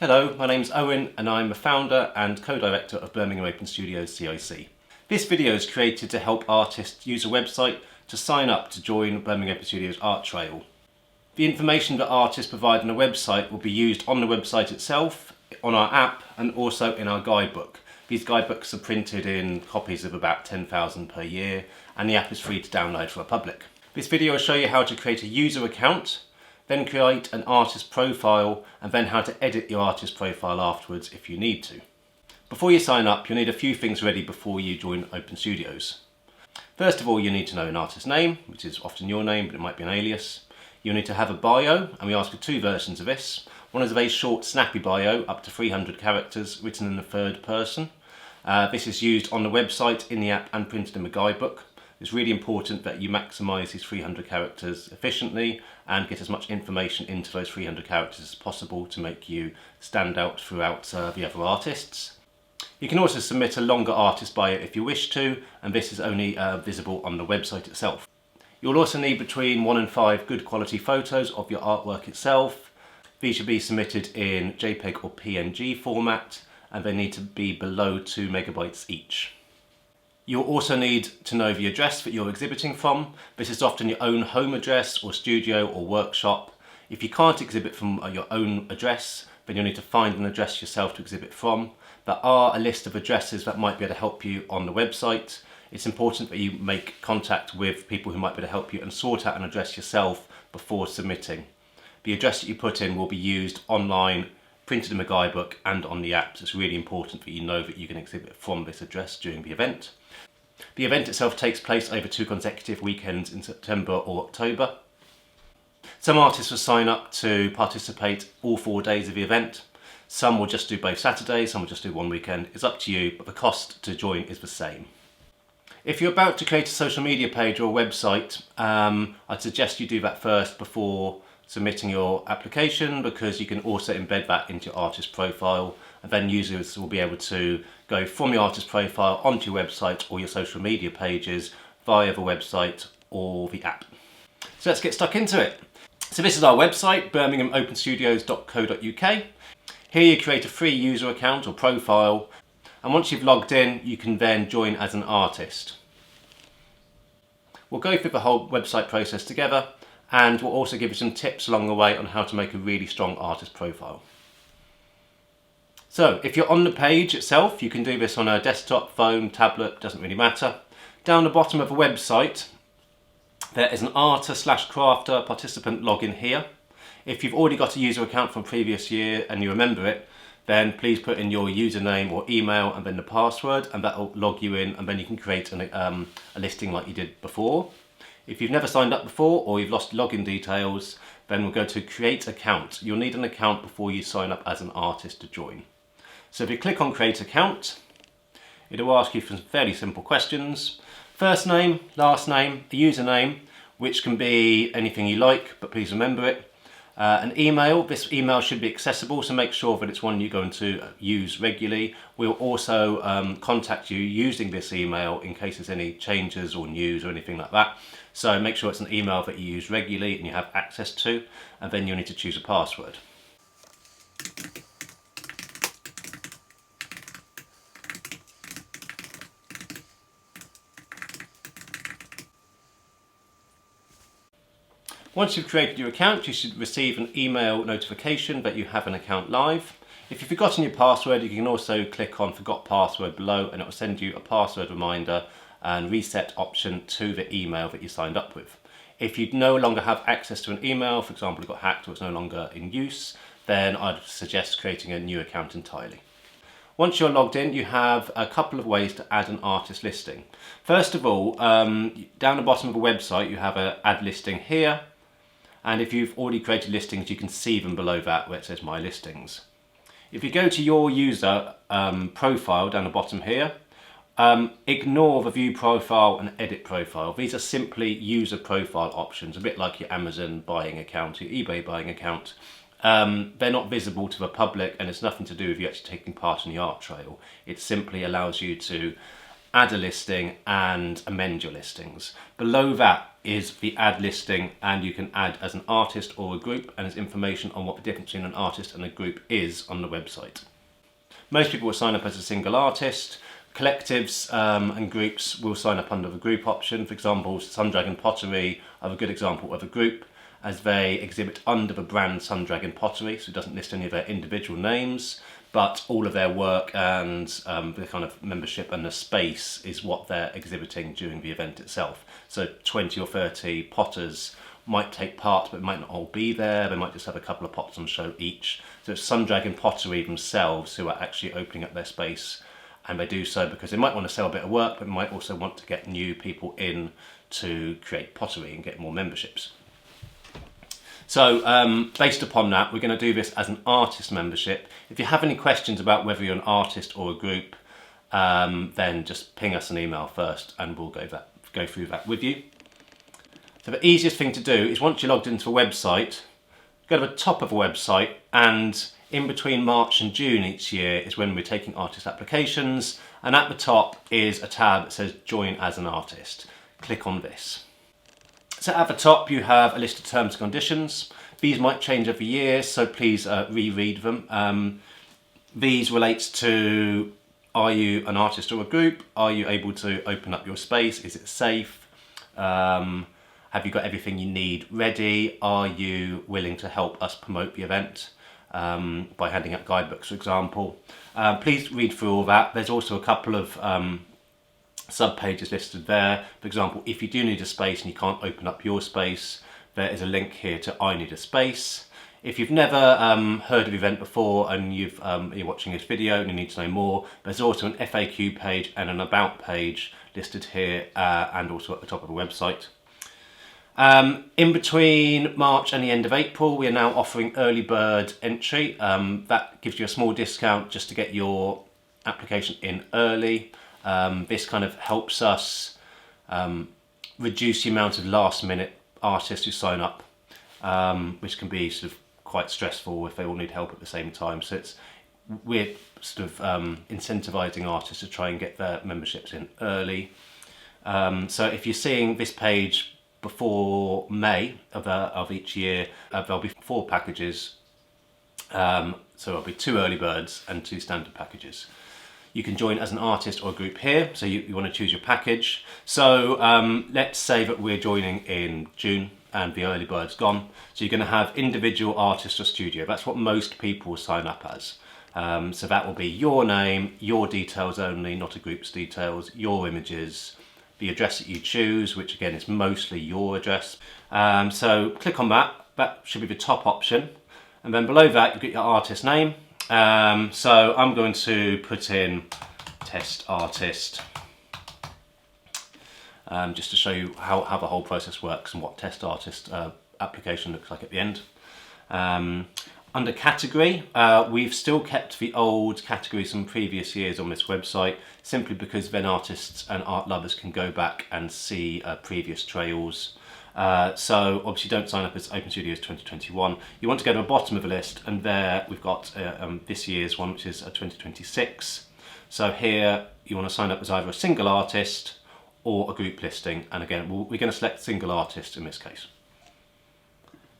Hello, my name's Owen and I'm the founder and co-director of Birmingham Open Studios CIC. This video is created to help artists use a website to sign up to join Birmingham Open Studios Art Trail. The information that artists provide on the website will be used on the website itself, on our app and also in our guidebook. These guidebooks are printed in copies of about 10,000 per year and the app is free to download for the public. This video will show you how to create a user account, then create an artist profile and then how to edit your artist profile afterwards if you need to. Before you sign up, you'll need a few things ready before you join Open Studios. First of all, you need to know an artist's name, which is often your name, but it might be an alias. You'll need to have a bio, and we ask for two versions of this. One is a very short, snappy bio, up to 300 characters, written in the third person. This is used on the website, in the app, and printed in the guidebook. It's really important that you maximise these 300 characters efficiently and get as much information into those 300 characters as possible to make you stand out throughout the other artists. You can also submit a longer artist bio if you wish to, and this is only visible on the website itself. You'll also need between 1 and 5 good quality photos of your artwork itself. These should be submitted in JPEG or PNG format and they need to be below 2 megabytes each. You'll also need to know the address that you're exhibiting from. This is often your own home address or studio or workshop. If you can't exhibit from your own address, then you'll need to find an address yourself to exhibit from. There are a list of addresses that might be able to help you on the website. It's important that you make contact with people who might be able to help you and sort out an address yourself before submitting. The address that you put in will be used online, printed in the guidebook and on the app, so it's really important that you know that you can exhibit from this address during the event. The event itself takes place over 2 consecutive weekends in September or October. Some artists will sign up to participate all 4 days of the event. Some will just do both Saturdays, some will just do one weekend. It's up to you, but the cost to join is the same. If you're about to create a social media page or a website, I'd suggest you do that first before submitting your application, because you can also embed that into your artist profile and then users will be able to go from your artist profile onto your website or your social media pages via the website or the app. So let's get stuck into it. So this is our website, birminghamopenstudios.co.uk. Here you create a free user account or profile, and once you've logged in you can then join as an artist. We'll go through the whole website process together and we'll also give you some tips along the way on how to make a really strong artist profile. So if you're on the page itself, you can do this on a desktop, phone, tablet, doesn't really matter. Down the bottom of the website there is an artist/crafter participant login here. If you've already got a user account from previous year and you remember it, then please put in your username or email and then the password, and that will log you in, and then you can create a listing like you did before. If you've never signed up before or you've lost login details, then we'll go to create account. You'll need an account before you sign up as an artist to join. So if you click on create account, it will ask you for some fairly simple questions. First name, last name, a username, which can be anything you like, but please remember it. An email. This email should be accessible, so make sure that it's one you're going to use regularly. We'll also contact you using this email in case there's any changes or news or anything like that. So make sure it's an email that you use regularly and you have access to, and then you'll need to choose a password. Once you've created your account, you should receive an email notification that you have an account live. If you've forgotten your password, you can also click on Forgot Password below and it will send you a password reminder and reset option to the email that you signed up with. If you no longer have access to an email, for example it got hacked or it's no longer in use, then I'd suggest creating a new account entirely. Once you're logged in, you have a couple of ways to add an artist listing. First of all, down the bottom of the website you have an add listing here. And if you've already created listings, you can see them below that where it says My Listings. If you go to your user profile down the bottom here, ignore the View Profile and Edit Profile. These are simply user profile options, a bit like your Amazon buying account, your eBay buying account. They're not visible to the public and it's nothing to do with you actually taking part in the art trail. It simply allows you to add a listing and amend your listings. Below that is the add listing, and you can add as an artist or a group, and there's information on what the difference between an artist and a group is on the website. Most people will sign up as a single artist. Collectives and groups will sign up under the group option. For example, Sundragon Pottery are a good example of a group, as they exhibit under the brand Sundragon Pottery, so it doesn't list any of their individual names, but all of their work and the kind of membership and the space is what they're exhibiting during the event itself. So 20 or 30 potters might take part, but might not all be there. They might just have a couple of pots on show each. So it's Sundragon Pottery themselves who are actually opening up their space, and they do so because they might want to sell a bit of work, but might also want to get new people in to create pottery and get more memberships. So based upon that, we're going to do this as an artist membership. If you have any questions about whether you're an artist or a group, then just ping us an email first and we'll go through that with you. So the easiest thing to do is, once you're logged into a website, go to the top of a website, and in between March and June each year is when we're taking artist applications, and at the top is a tab that says Join as an Artist. Click on this. So at the top you have a list of terms and conditions. These might change every year, so please reread them. These relates to, are you an artist or a group? Are you able to open up your space? Is it safe? Have you got everything you need ready? Are you willing to help us promote the event by handing out guidebooks, for example? Please read through all that. There's also a couple of sub-pages listed there. For example, if you do need a space and you can't open up your space, there is a link here to I Need a Space. If you've never heard of the event before and you're watching this video and you need to know more, there's also an FAQ page and an About page listed here and also at the top of the website. In between March and the end of April, we are now offering early bird entry. That gives you a small discount just to get your application in early. This kind of helps us reduce the amount of last minute artists who sign up, which can be sort of quite stressful if they all need help at the same time. So we're sort of incentivizing artists to try and get their memberships in early. So if you're seeing this page before May of each year, there'll be 4 packages. So there'll be 2 early birds and 2 standard packages. You can join as an artist or a group here, so you want to choose your package. So let's say that we're joining in June and the early bird's gone. So you're going to have individual artist or studio. That's what most people sign up as. So that will be your name, your details only, not a group's details, your images, the address that you choose, which again is mostly your address. So click on that. That should be the top option. And then below that, you get your artist name. So I'm going to put in test artist, just to show you how the whole process works and what test artist application looks like at the end. Under category, we've still kept the old categories from previous years on this website, simply because then artists and art lovers can go back and see previous trails. So obviously don't sign up as Open Studios 2021. You want to go to the bottom of the list, and there we've got this year's one, which is 2026. So here you want to sign up as either a single artist or a group listing, and again we're going to select single artist in this case.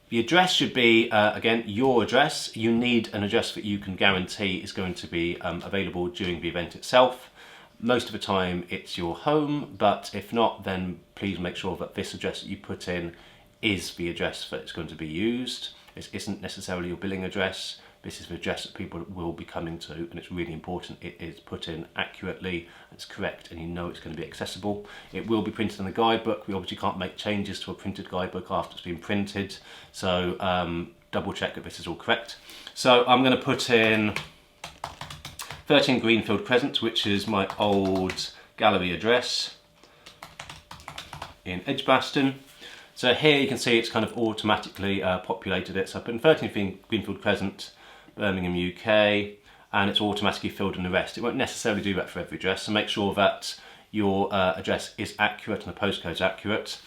The address should be, again, your address. You need an address that you can guarantee is going to be available during the event itself. Most of the time it's your home, but if not, then please make sure that this address that you put in is the address that is going to be used. This isn't necessarily your billing address. This is the address that people will be coming to, and it's really important it is put in accurately, it's correct, and you know it's going to be accessible. It will be printed in the guidebook. We obviously can't make changes to a printed guidebook after it's been printed, so double check that this is all correct. So I'm going to put in 13 Greenfield Crescent, which is my old gallery address in Edgbaston. So here you can see it's kind of automatically populated it. So I put in 13 Greenfield Crescent, Birmingham, UK, and it's automatically filled in the rest. It won't necessarily do that for every address, so make sure that your address is accurate and the postcode's accurate.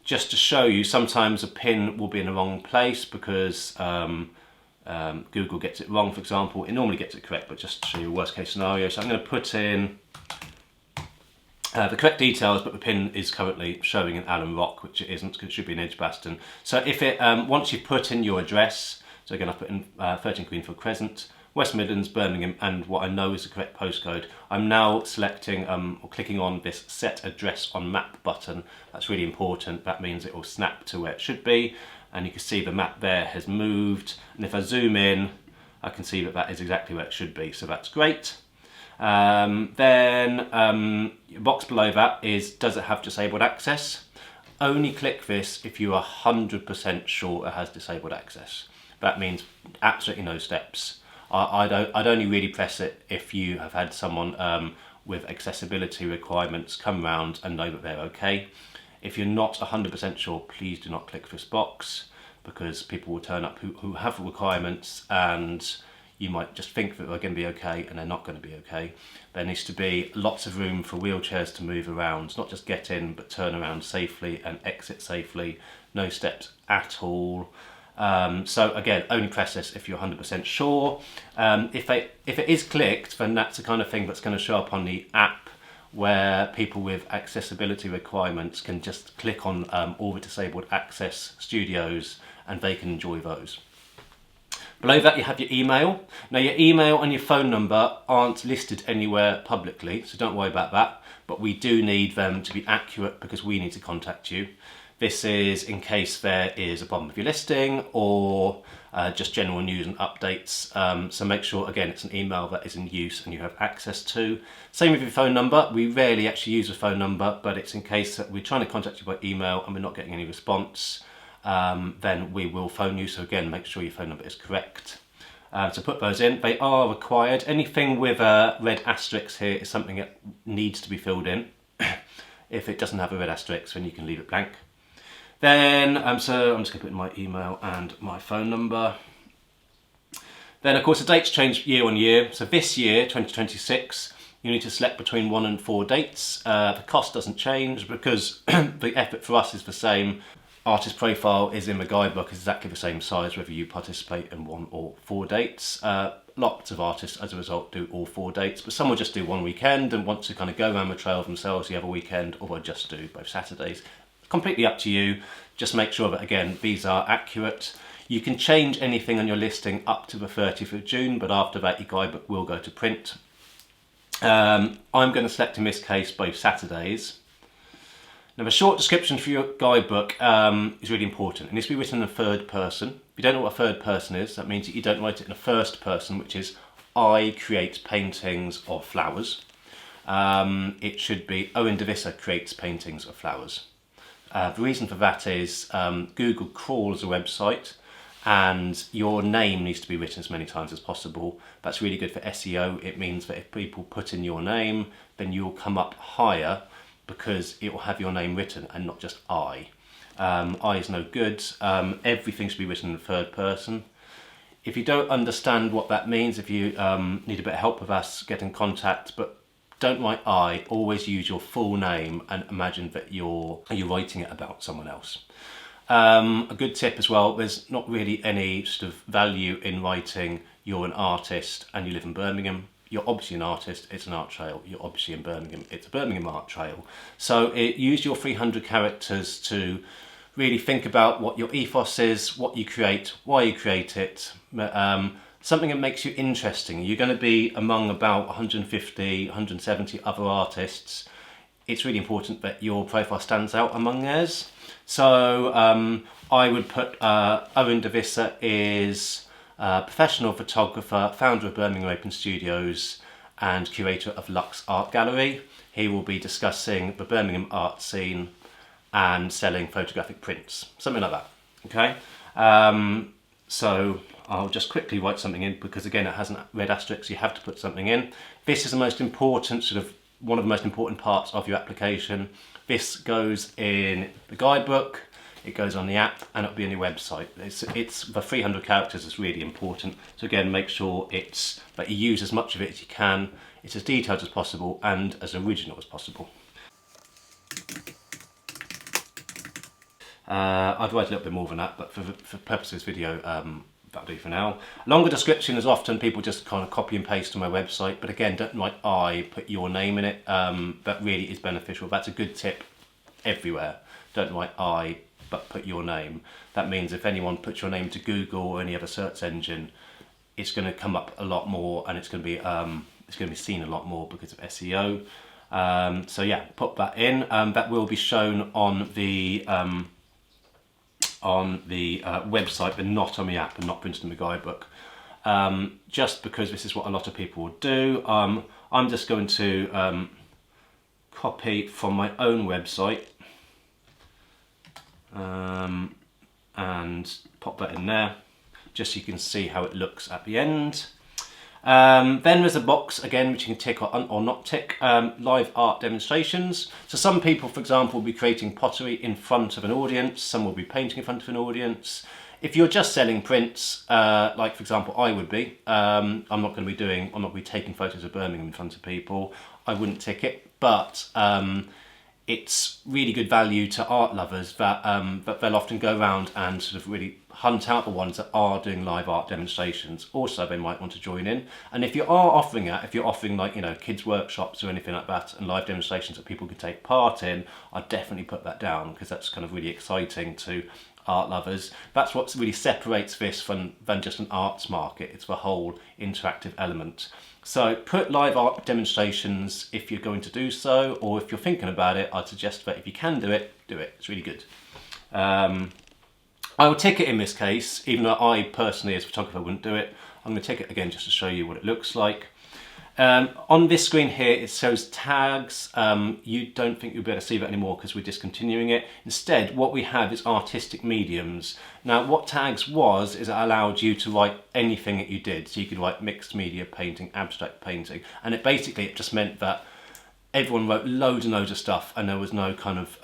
Just to show you, sometimes a pin will be in the wrong place because Google gets it wrong, for example. It normally gets it correct, but just to show you a worst case scenario. So I'm going to put in the correct details, but the pin is currently showing an Allen Rock, which it isn't, because it should be an Edgbaston. So if it, once you've put in your address, so again I put in 13 Greenfield Crescent, West Midlands, Birmingham, and what I know is the correct postcode, I'm now selecting or clicking on this Set Address on Map button. That's really important. That means it will snap to where it should be, and you can see the map there has moved, and if I zoom in I can see that that is exactly where it should be, so that's great. Then your box below that is, does it have disabled access? Only click this if you are 100% sure it has disabled access. That means absolutely no steps. I'd only really press it if you have had someone with accessibility requirements come round and know that they're okay. If you're not 100% sure, please do not click this box, because people will turn up who have requirements, and you might just think that they're going to be okay and they're not going to be okay. There needs to be lots of room for wheelchairs to move around, not just get in but turn around safely and exit safely. No steps at all. So again, only press this if you're 100% sure. If it is clicked, then that's the kind of thing that's going to show up on the app, where people with accessibility requirements can just click on all the disabled access studios and they can enjoy those. Below that you have your email. Now your email and your phone number aren't listed anywhere publicly, so don't worry about that, but we do need them to be accurate because we need to contact you. This is in case there is a problem with your listing or just general news and updates. So make sure, again, it's an email that is in use and you have access to. Same with your phone number. We rarely actually use a phone number, but it's in case that we're trying to contact you by email and we're not getting any response. Then we will phone you. So again, make sure your phone number is correct. So put those in. They are required. Anything with a red asterisk here is something that needs to be filled in. If it doesn't have a red asterisk, then you can leave it blank. Then, so I'm just going to put in my email and my phone number. Then of course the dates change year on year. So this year, 2026, you need to select between 1 and 4 dates. The cost doesn't change because the effort for us is the same. Artist profile is in the guidebook, is exactly the same size whether you participate in 1 or 4 dates. Lots of artists as a result do all 4 dates, but some will just do one weekend and want to kind of go around the trail themselves the other weekend, or they'll just do both Saturdays. Completely up to you. Just make sure that again these are accurate. You can change anything on your listing up to the 30th of June, but after that your guidebook will go to print. I'm going to select in this case both Saturdays. Now the short description for your guidebook is really important. It needs to be written in the third person. If you don't know what a third person is, that means that you don't write it in the first person, which is I create paintings of flowers. It should be Owen Devissa creates paintings of flowers. The reason for that is Google crawls a website and your name needs to be written as many times as possible. That's really good for SEO. It means that if people put in your name, then you'll come up higher because it will have your name written and not just I. I is no good. Everything should be written in the third person. If you don't understand what that means, if you need a bit of help with us, get in contact, but don't write I, always use your full name and imagine that you're writing it about someone else. A good tip as well, there's not really any sort of value in writing you're an artist and you live in Birmingham. You're obviously an artist, it's an art trail. You're obviously in Birmingham, it's a Birmingham art trail. So use your 300 characters to really think about what your ethos is, what you create, why you create it. Something that makes you interesting. You're going to be among about 150, 170 other artists. It's really important that your profile stands out among theirs. So I would put Owen Devissa is a professional photographer, founder of Birmingham Open Studios and curator of Lux Art Gallery. He will be discussing the Birmingham art scene and selling photographic prints, something like that, okay? So I'll just quickly write something in because again it hasn't red asterisks, you have to put something in. This is the most important, one of the most important parts of your application. This goes in the guidebook, it goes on the app, and it'll be on your website. It's the 300 characters is really important. So again, make sure that you use as much of it as you can. It's as detailed as possible and as original as possible. I'd write a little bit more than that, but for purposes of this video, that'll do for now. Longer description is often people just kind of copy and paste to my website, but again, don't write I, put your name in it. That really is beneficial. That's a good tip everywhere. Don't write I, but put your name. That means if anyone puts your name to Google or any other search engine, it's going to come up a lot more, and it's going to be seen a lot more because of SEO. So yeah, put that in. That will be shown on the website, but not on the app and not printed in the guidebook. Just because this is what a lot of people will do. I'm just going to copy from my own website and pop that in there, just so you can see how it looks at the end. Then there's a box again which you can tick or not tick, live art demonstrations. So some people, for example, will be creating pottery in front of an audience, some will be painting in front of an audience. If you're just selling prints, like for example I would be, I'm not going to be taking photos of Birmingham in front of people. I wouldn't tick it, but it's really good value to art lovers that they'll often go around and sort of really hunt out the ones that are doing live art demonstrations. Also, they might want to join in. And if you are offering it, if you're offering like, you know, kids workshops or anything like that and live demonstrations that people can take part in, I'd definitely put that down, because that's kind of really exciting to art lovers. That's what really separates this than just an arts market. It's the whole interactive element. So put live art demonstrations if you're going to do so, or if you're thinking about it, I'd suggest that if you can do it, do it. It's really good. I will tick it in this case, even though I personally as a photographer wouldn't do it. I'm going to tick it again just to show you what it looks like. On this screen here it shows tags. You don't think you'll be able to see that anymore because we're discontinuing it. Instead, what we have is artistic mediums. Now what tags is it allowed you to write anything that you did. So you could write mixed media painting, abstract painting, and it just meant that everyone wrote loads and loads of stuff, and there was no kind of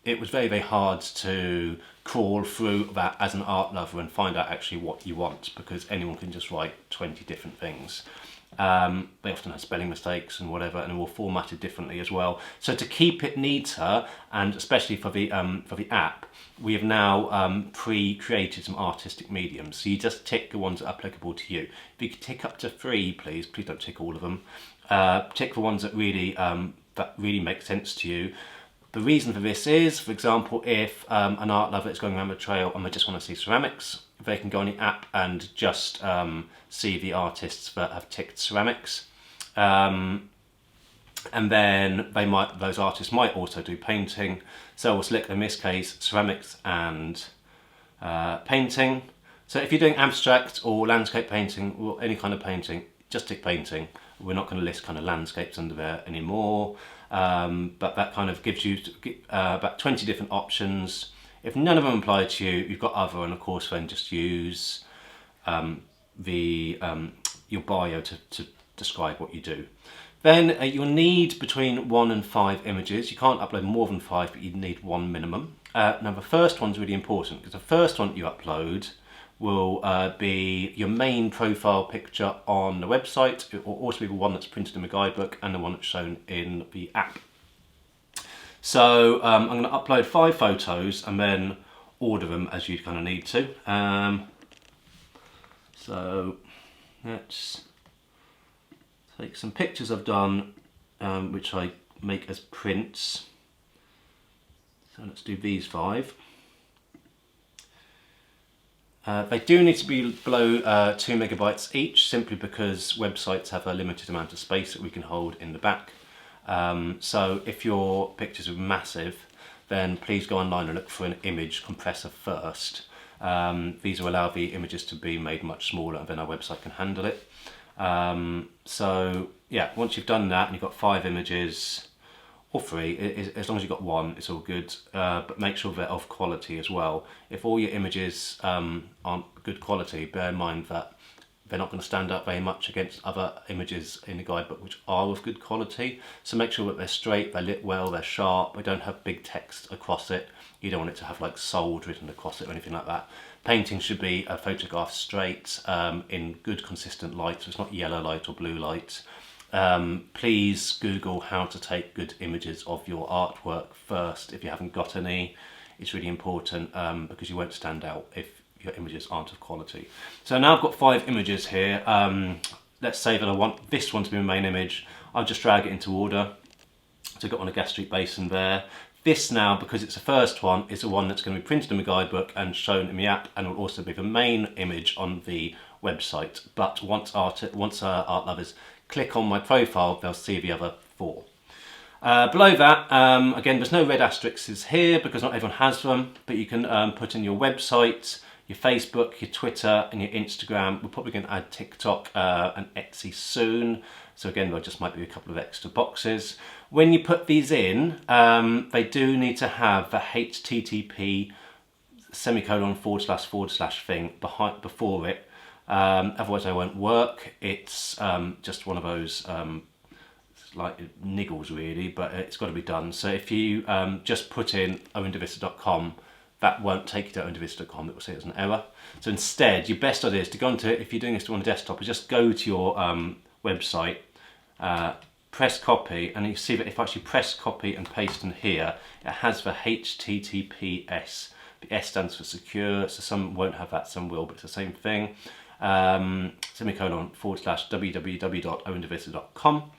it was very, very hard to crawl through that as an art lover and find out actually what you want, because anyone can just write 20 different things. They often have spelling mistakes and whatever, and they're all formatted differently as well. So to keep it neater, and especially for the app, we have now pre-created some artistic mediums. So you just tick the ones that are applicable to you. If you could tick up to 3, please don't tick all of them. Tick the ones that really make sense to you. The reason for this is, for example, if an art lover is going around the trail and they just want to see ceramics, they can go on the app and just see the artists that have ticked ceramics. And then those artists might also do painting. So we'll select in this case ceramics and painting. So if you're doing abstract or landscape painting or any kind of painting, just tick painting. We're not going to list kind of landscapes under there anymore. But that kind of gives you about 20 different options. If none of them apply to you, you've got other, and of course then just use your bio to describe what you do. Then you'll need between 1 and 5 images. You can't upload more than 5, but you need 1 minimum. Now the first one's really important, because the first one you upload will be your main profile picture on the website. It will also be the one that's printed in the guidebook and the one that's shown in the app. So I'm going to upload 5 photos and then order them as you kind of need to. So let's take some pictures I've done, which I make as prints. So let's do these 5. They do need to be below 2 megabytes each, simply because websites have a limited amount of space that we can hold in the back. So if your pictures are massive, then please go online and look for an image compressor first. These will allow the images to be made much smaller, and then our website can handle it. So yeah, once you've done that and you've got 5 images, or 3, as long as you've got 1, it's all good, but make sure they're of quality as well. If all your images aren't good quality, bear in mind that they're not going to stand up very much against other images in the guidebook which are of good quality. So make sure that they're straight, they're lit well, they're sharp, they don't have big text across it. You don't want it to have like sold written across it or anything like that. Painting should be photographed straight, in good consistent light, so it's not yellow light or blue light. Please Google how to take good images of your artwork first if you haven't got any. It's really important, because you won't stand out if your images aren't of quality. So now I've got 5 images here. Let's say that I want this one to be my main image. I'll just drag it into order. So I've got on a gas street basin there. This now, because it's the first one, is the one that's going to be printed in my guidebook and shown in the app, and will also be the main image on the website. But once art lovers click on my profile, they'll see the other 4. Below that, again, there's no red asterisks here because not everyone has them, but you can put in your website, your Facebook, your Twitter and your Instagram. We're probably going to add TikTok and Etsy soon. So again, there just might be a couple of extra boxes. When you put these in, they do need to have the HTTP // thing before it. Otherwise they won't work. It's just one of those like niggles really, but it's got to be done. So if you just put in owendavista.com, that won't take you to owendavista.com, it will say it's an error. So instead, your best idea is to go into, if you're doing this on a desktop, is just go to your website, press copy, and you see that if I actually press copy and paste in here, it has the HTTPS. The S stands for secure, so some won't have that, some will, but it's the same thing. / www.owendavista.com.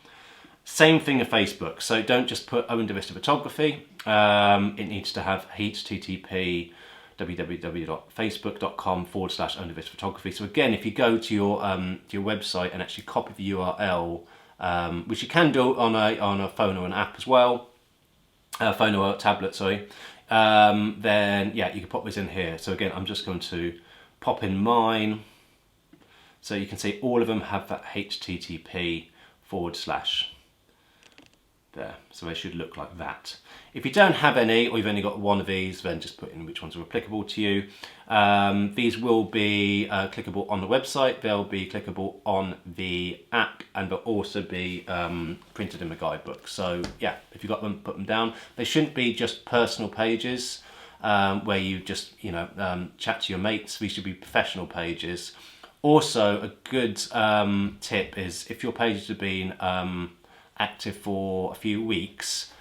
Same thing in Facebook, so don't just put Owen DeVista Photography, it needs to have HTTP www.facebook.com / Owen DeVista Photography. So again, if you go to your website and actually copy the URL, which you can do on a phone or an app as well, phone or a tablet, sorry, then yeah, you can pop this in here. So again, I'm just going to pop in mine, so you can see all of them have that HTTP / there, so they should look like that. If you don't have any, or you've only got one of these, then just put in which ones are applicable to you. These will be clickable on the website, they'll be clickable on the app, and they'll also be printed in the guidebook. So yeah, if you've got them, put them down. They shouldn't be just personal pages where you just chat to your mates. These should be professional pages. Also, a good tip is if your pages have been active for a few weeks,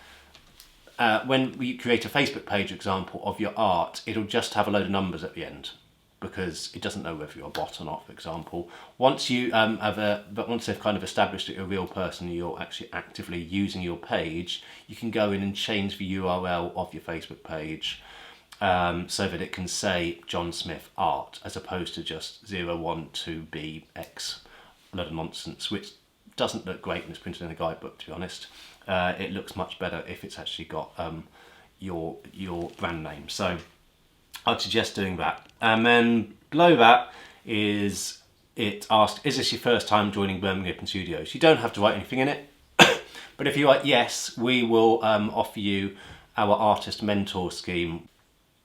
when we create a Facebook page example of your art, it'll just have a load of numbers at the end because it doesn't know whether you're a bot or not, for example. Once you once they've kind of established that you're a real person, you're actually actively using your page, you can go in and change the URL of your Facebook page so that it can say John Smith Art as opposed to just 012BX, a lot of nonsense, which doesn't look great when it's printed in a guidebook, to be honest. It looks much better if it's actually got your brand name. So I'd suggest doing that. And then below that is it asked, is this your first time joining Birmingham Open Studios? You don't have to write anything in it, but if you write yes, we will offer you our artist mentor scheme,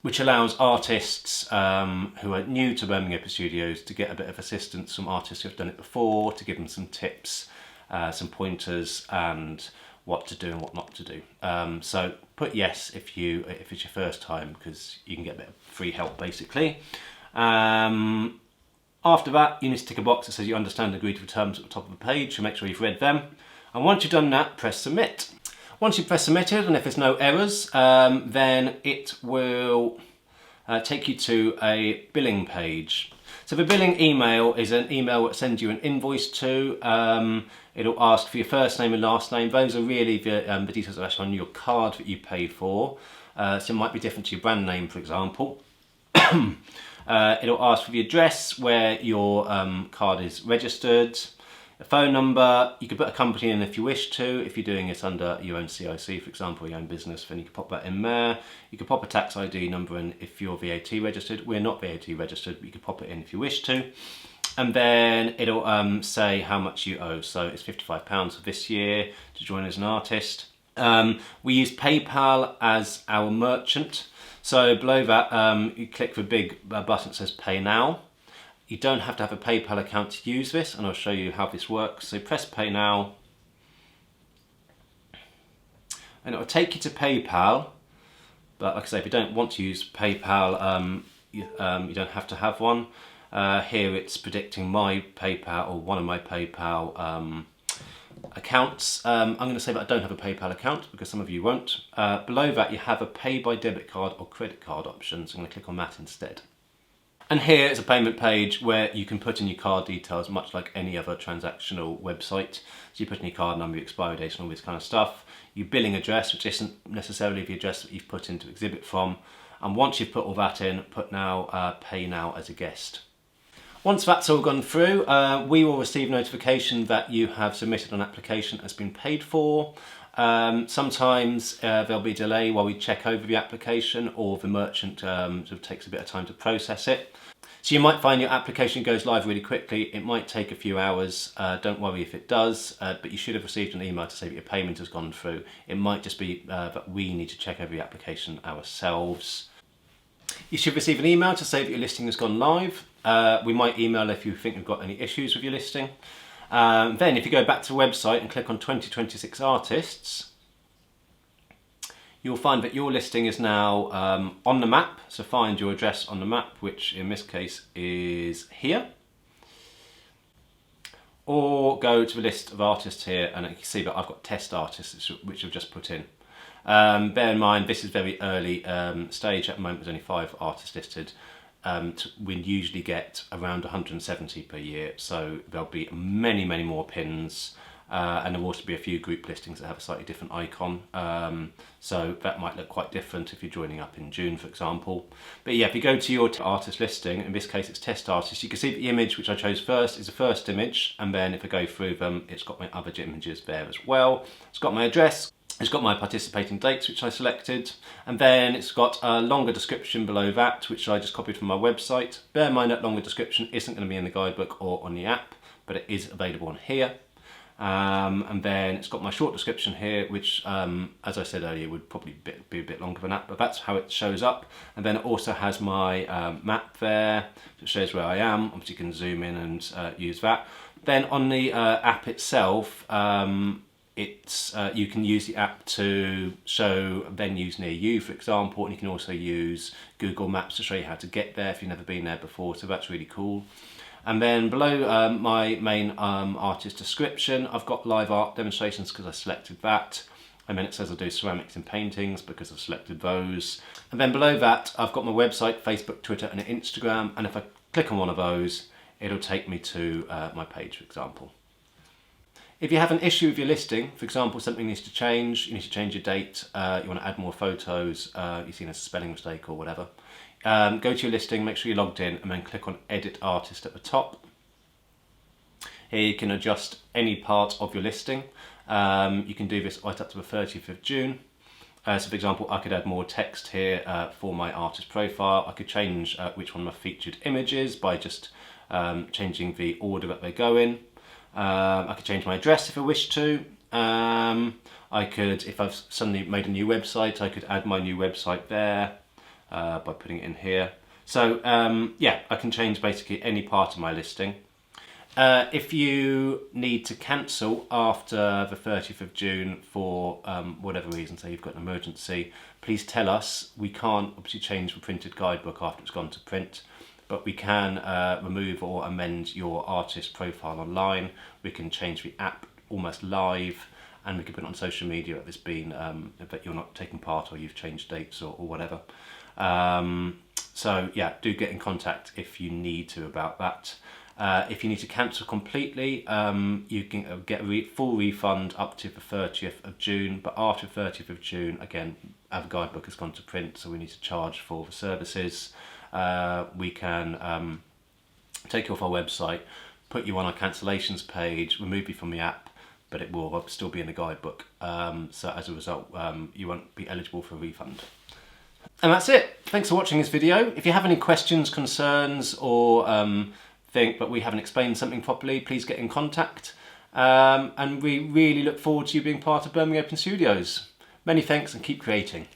which allows artists who are new to Birmingham Open Studios to get a bit of assistance from artists who have done it before, to give them some tips, some pointers, and what to do and what not to do. So put yes if it's your first time, because you can get a bit of free help basically. After that, you need to tick a box that says you understand and agree to the terms at the top of the page, so make sure you've read them. And once you've done that, press submit. Once you've pressed submitted, and if there's no errors, then it will take you to a billing page. So the billing email is an email that sends you an invoice to. It'll ask for your first name and last name. Those are really the details that are actually on your card that you pay for. So it might be different to your brand name, for example. It'll ask for the address where your card is registered, a phone number. You could put a company in if you wish to. If you're doing it under your own CIC, for example, your own business, then you can pop that in there. You could pop a tax ID number in if you're VAT registered. We're not VAT registered, but you could pop it in if you wish to. And then it'll say how much you owe. So it's £55 for this year to join as an artist. We use PayPal as our merchant. So below that, you click the big button that says Pay Now. You don't have to have a PayPal account to use this, and I'll show you how this works. So press Pay Now, and it will take you to PayPal. But like I say, if you don't want to use PayPal, you don't have to have one. Here it's predicting my PayPal, or one of my PayPal accounts. I'm going to say that I don't have a PayPal account because some of you won't. Below that you have a pay by debit card or credit card option, so I'm going to click on that instead. And here is a payment page where you can put in your card details, much like any other transactional website. So you put in your card number, your expiry date and all this kind of stuff. Your billing address, which isn't necessarily the address that you've put into Exhibit from. And once you've put all that in, put now, pay now as a guest. Once that's all gone through, we will receive notification that you have submitted an application that's been paid for. Sometimes there'll be a delay while we check over the application, or the merchant sort of takes a bit of time to process it. So you might find your application goes live really quickly. It might take a few hours. Don't worry if it does, but you should have received an email to say that your payment has gone through. It might just be that we need to check over the application ourselves. You should receive an email to say that your listing has gone live. We might email if you think you've got any issues with your listing. Then if you go back to the website and click on 2026 artists, you'll find that your listing is now on the map. So find your address on the map, which in this case is here. Or go to the list of artists here, and you can see that I've got test artists, which I've just put in. Bear in mind, this is very early stage. At the moment, there's only 5 artists listed. We usually get around 170 per year, so there'll be many more pins, and there will also be a few group listings that have a slightly different icon, so that might look quite different if you're joining up in June, for example. But yeah, if you go to your artist listing, in this case it's test artists, you can see the image which I chose first is the first image, and then if I go through them, it's got my other images there as well. It's got my address. It's got my participating dates, which I selected, and then it's got a longer description below that, which I just copied from my website. Bear in mind that longer description isn't going to be in the guidebook or on the app, but it is available on here. And then it's got my short description here, which, as I said earlier, would probably be a bit longer than that, but that's how it shows up. And then it also has my map there, which shows where I am. Obviously you can zoom in and use that. Then on the app itself, you can use the app to show venues near you, for example, and you can also use Google Maps to show you how to get there if you've never been there before, so that's really cool. And then below my main artist description, I've got live art demonstrations because I selected that. And then it says I do ceramics and paintings because I've selected those. And then below that, I've got my website, Facebook, Twitter, and Instagram. And if I click on one of those, it'll take me to my page, for example. If you have an issue with your listing, for example, something needs to change, you need to change your date, you want to add more photos, you've seen a spelling mistake or whatever, go to your listing, make sure you're logged in, and then click on Edit Artist at the top. Here you can adjust any part of your listing. You can do this right up to the 30th of June. So for example, I could add more text here for my artist profile. I could change which one of my featured images by just changing the order that they go in. I could change my address if I wish to. I could, if I've suddenly made a new website, I could add my new website there by putting it in here. So yeah, I can change basically any part of my listing. If you need to cancel after the 30th of June for whatever reason, say you've got an emergency, please tell us. We can't obviously change the printed guidebook after it's gone to print, but we can remove or amend your artist profile online. We can change the app almost live, and we can put it on social media that there's been that you're not taking part or you've changed dates or whatever. So yeah, do get in contact if you need to about that. If you need to cancel completely, you can get a full refund up to the 30th of June, but after the 30th of June, again, our guidebook has gone to print, so we need to charge for the services. We can take you off our website, put you on our cancellations page, remove you from the app, but it will still be in the guidebook. So as a result, you won't be eligible for a refund. And that's it. Thanks for watching this video. If you have any questions, concerns, or think that we haven't explained something properly, please get in contact. And we really look forward to you being part of Birmingham Open Studios. Many thanks and keep creating.